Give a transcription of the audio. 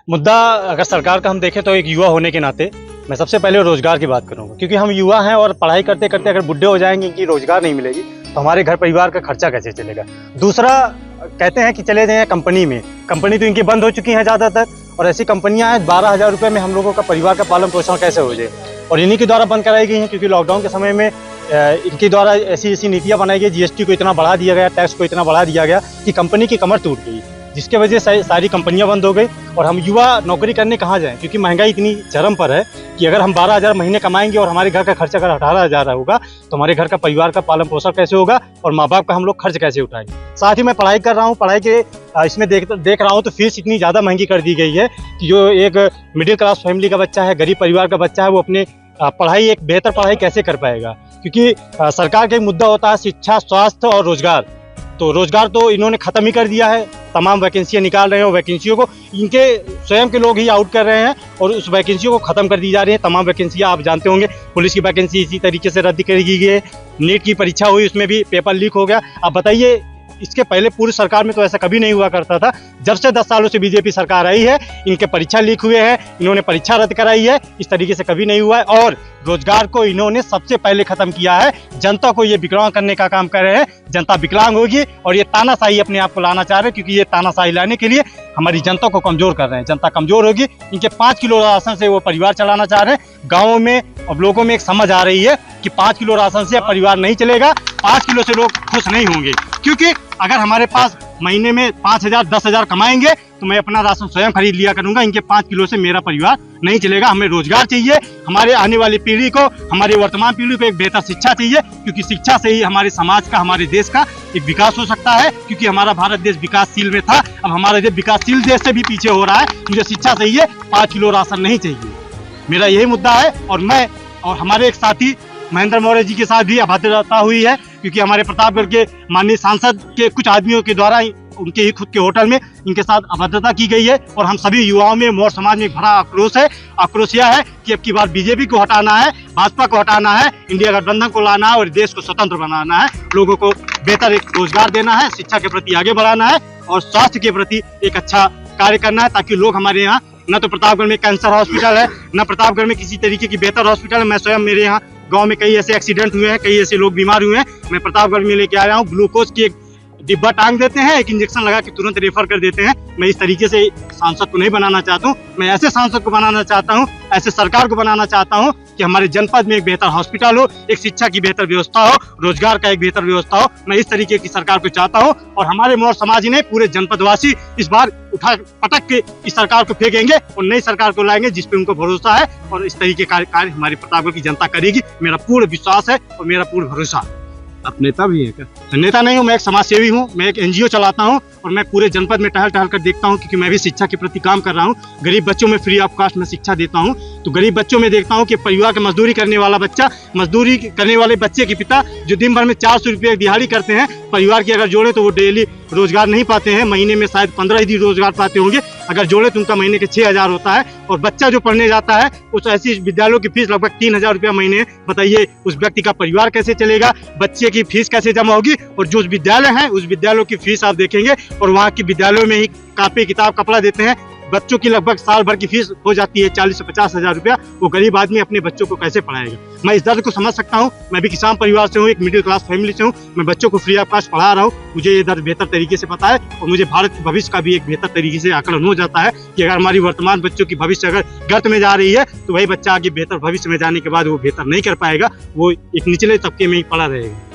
मुद्दा अगर सरकार का हम देखें तो एक युवा होने के नाते मैं सबसे पहले रोजगार की बात करूंगा, क्योंकि हम युवा हैं और पढ़ाई करते करते अगर बुढ़े हो जाएंगे कि रोजगार नहीं मिलेगी तो हमारे घर परिवार का खर्चा कैसे चलेगा। दूसरा, कहते हैं कि चले जाएं कंपनी में, कंपनी तो इनकी बंद हो चुकी हैं ज़्यादातर, और ऐसी कंपनियां हैं 12,000 रुपये में हम लोगों का परिवार का पालन पोषण कैसे हो जाए, और इन्हीं के द्वारा बंद कराई गई हैं। क्योंकि लॉकडाउन के समय में इनके द्वारा ऐसी ऐसी नीतियाँ बनाई गई, जीएसटी को इतना बढ़ा दिया गया, टैक्स को इतना बढ़ा दिया गया कि कंपनी की कमर टूट गई, जिसके वजह से सारी कंपनियां बंद हो गई। और हम युवा नौकरी करने कहाँ जाएं, क्योंकि महंगाई इतनी चरम पर है कि अगर हम 12,000 महीने कमाएंगे और हमारे घर का खर्चा अगर 18,000 होगा तो हमारे घर का परिवार का पालन पोषण कैसे होगा और माँ बाप का हम लोग खर्च कैसे उठाएंगे। साथ ही मैं पढ़ाई कर रहा हूँ, पढ़ाई के इसमें देख रहा हूँ तो फीस इतनी ज़्यादा महंगी कर दी गई है कि जो एक मिडिल क्लास फैमिली का बच्चा है, गरीब परिवार का बच्चा है, वो अपने पढ़ाई एक बेहतर पढ़ाई कैसे कर पाएगा। क्योंकि सरकार का एक मुद्दा होता है शिक्षा, स्वास्थ्य और रोजगार। तो रोजगार तो इन्होंने ख़त्म ही कर दिया है, तमाम वैकेंसियाँ निकाल रहे हैं और वैकेंसियों को इनके स्वयं के लोग ही आउट कर रहे हैं और उस वैकेंसियों को ख़त्म कर दी जा रही है। तमाम वैकेंसियाँ आप जानते होंगे, पुलिस की वैकेंसी इसी तरीके से रद्द कर दी गई है, नीट की परीक्षा हुई उसमें भी पेपर लीक हो गया। अब बताइए, इसके पहले पूरी सरकार में तो ऐसा कभी नहीं हुआ करता था। जब से 10 सालों से बीजेपी सरकार आई है, इनके परीक्षा लीक हुए हैं, इन्होंने परीक्षा रद्द कराई है, इस तरीके से कभी नहीं हुआ है। और रोजगार को इन्होंने सबसे पहले खत्म किया है, जनता को ये विकलांग करने का काम कर रहे हैं। जनता विकलांग होगी और ये तानाशाही अपने आप को लाना चाह रहे हैं, क्योंकि ये तानाशाही लाने के लिए हमारी जनता को कमजोर कर रहे हैं। जनता कमजोर होगी, इनके 5 किलो राशन से वो परिवार चलाना चाह रहे हैं। गाँवों में अब लोगों में एक समझ आ रही है कि 5 किलो राशन से परिवार नहीं चलेगा, 5 किलो से लोग खुश नहीं होंगे। क्योंकि अगर हमारे पास महीने में 5,000 10,000 कमाएंगे तो मैं अपना राशन स्वयं खरीद लिया करूंगा, इनके 5 किलो से मेरा परिवार नहीं चलेगा। हमें रोजगार चाहिए, हमारे आने वाली पीढ़ी को, हमारी वर्तमान पीढ़ी को एक बेहतर शिक्षा चाहिए, क्योंकि शिक्षा से ही हमारे समाज का, हमारे देश का एक विकास हो सकता है। क्योंकि हमारा भारत देश विकासशील में था, अब हमारा देश विकासशील देश से भी पीछे हो रहा है। मुझे शिक्षा चाहिए, 5 किलो राशन नहीं चाहिए। मेरा यही मुद्दा है। और मैं और हमारे एक साथी महेंद्र मौर्य जी के साथ भी अभद्रता हुई है, क्योंकि हमारे प्रतापगढ़ के माननीय सांसद के कुछ आदमियों के द्वारा उनके ही खुद के होटल में इनके साथ अभद्रता की गई है। और हम सभी युवाओं में, मौर्य समाज में बड़ा आक्रोश है। आक्रोश यह है कि अब की बार बीजेपी को हटाना है, भाजपा को हटाना है, इंडिया गठबंधन को लाना है और देश को स्वतंत्र बनाना है। लोगों को बेहतर एक रोजगार देना है, शिक्षा के प्रति आगे बढ़ाना है और स्वास्थ्य के प्रति एक अच्छा कार्य करना है, ताकि लोग हमारे यहाँ, न तो प्रतापगढ़ में कैंसर हॉस्पिटल है, न प्रतापगढ़ में किसी तरीके की बेहतर हॉस्पिटल है। मैं स्वयं, मेरे यहाँ गांव में कई ऐसे एक्सीडेंट हुए हैं, कई ऐसे लोग बीमार हुए हैं, मैं प्रतापगढ़ में लेके आया हूँ। ग्लूकोज की एक डिब्बा टांग देते हैं, एक इंजेक्शन लगा के तुरंत रेफर कर देते हैं। मैं इस तरीके से सांसद को नहीं बनाना चाहता हूँ। मैं ऐसे सांसद को बनाना चाहता हूँ, ऐसे सरकार को बनाना चाहता हूँ कि हमारे जनपद में एक बेहतर हॉस्पिटल हो, एक शिक्षा की बेहतर व्यवस्था हो, रोजगार का एक बेहतर व्यवस्था हो। मैं इस तरीके की सरकार को चाहता हूँ। और हमारे मौर्य समाज ने, पूरे जनपदवासी इस बार उठा पटक के इस सरकार को फेंकेंगे और नई सरकार को लाएंगे जिस पे उनको भरोसा है। और इस तरीके का कार्य हमारी प्रतापगढ़ की जनता करेगी, मेरा पूर्ण विश्वास है और मेरा पूर्ण भरोसा है। आप नेता भी हैं क्या? नेता नहीं हूँ, मैं एक समाज सेवी हूँ। मैं एक एनजीओ चलाता हूँ और मैं पूरे जनपद में टहल टहल कर देखता हूँ, क्योंकि मैं भी शिक्षा के प्रति काम कर रहा हूँ। गरीब बच्चों में फ्री ऑफ कास्ट में शिक्षा देता हूँ। तो गरीब बच्चों में देखता हूँ कि परिवार का मजदूरी करने वाला बच्चा, मजदूरी करने वाले बच्चे के पिता जो दिन भर में 400 रुपये दिहाड़ी करते हैं, परिवार की अगर जोड़े तो वो डेली रोजगार नहीं पाते हैं, महीने में शायद 15 ही दिन रोजगार पाते होंगे। अगर जोड़े तो उनका महीने के 6,000 होता है। और बच्चा जो पढ़ने जाता है, उस ऐसी विद्यालयों की फीस लगभग 3,000 रुपया महीने है। बताइए उस व्यक्ति का परिवार कैसे चलेगा, बच्चे की फीस कैसे जमा होगी। और जो विद्यालय हैं, उस विद्यालयों की फीस आप देखेंगे और वहाँ के विद्यालयों में ही कापी किताब कपड़ा देते हैं। बच्चों की लगभग साल भर की फीस हो जाती है 40 से 50,000 रुपया। वो गरीब आदमी अपने बच्चों को कैसे पढ़ाएगा। मैं इस दर्द को समझ सकता हूँ। मैं भी किसान परिवार से हूँ, एक मिडिल क्लास फैमिली से हूँ। मैं बच्चों को फ्री ऑफ कास्ट पढ़ा रहा हूँ। मुझे ये दर्द बेहतर तरीके से पता है और मुझे भारत के भविष्य का भी एक बेहतर तरीके से आकलन हो जाता है कि अगर हमारी वर्तमान बच्चों की भविष्य अगर गर्त में जा रही है तो वही बच्चा आगे बेहतर भविष्य में जाने के बाद वो बेहतर नहीं कर पाएगा, वो एक निचले तबके में ही पड़ा रहेगा।